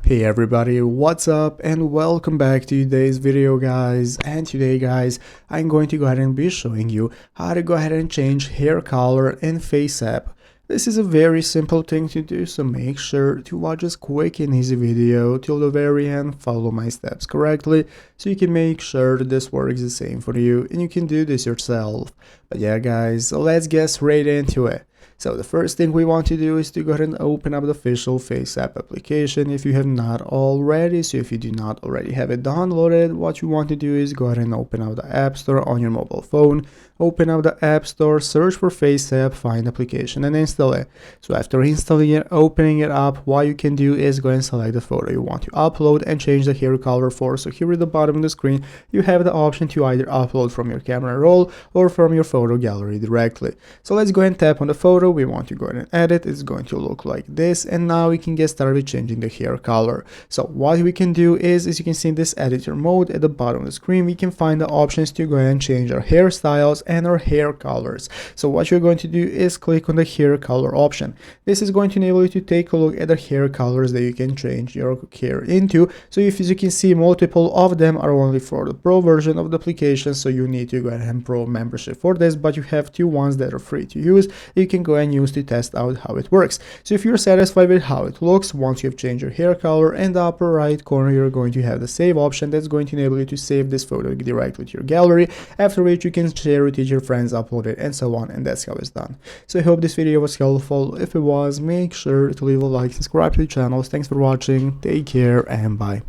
Hey everybody, what's up and welcome back to today's video guys. And today guys, I'm going to go ahead and be showing you how to go ahead and change hair color in FaceApp. This is a very simple thing to do, so make sure to watch this quick and easy video till the very end, follow my steps correctly, so you can make sure that this works the same for you and you can do this yourself. But yeah guys, so let's get straight into it. So the first thing we want to do is to go ahead and open up the official FaceApp application if you have not already. So if you do not already have it downloaded, what you want to do is go ahead and open up the App Store on your mobile phone. Open up the App Store, search for FaceApp, find application and install it. So after installing it, opening it up, what you can do is go and select the photo you want to upload and change the hair color for. So here at the bottom of the screen, you have the option to either upload from your camera roll or from your photo gallery directly. So let's go and tap on the photo we want to go ahead and edit. It's going to look like this, and now we can get started with changing the hair color. So what we can do is, as you can see in this editor mode at the bottom of the screen, we can find the options to go ahead and change our hairstyles and our hair colors. So what you're going to do is click on the hair color option. This is going to enable you to take a look at the hair colors that you can change your hair into. So if, as you can see, multiple of them are only for the pro version of the application, so you need to go ahead and pro membership for this, but you have two ones that are free to use. You can go and use to test out how it works. So if you're satisfied with how it looks, once you've changed your hair color, in the upper right corner you're going to have the save option. That's going to enable you to save this photo directly to your gallery, after which you can share it with your friends, upload it, and so on, and that's how it's done. So I hope this video was helpful. If it was, make sure to leave a like, subscribe to the channel. Thanks for watching, take care, and bye.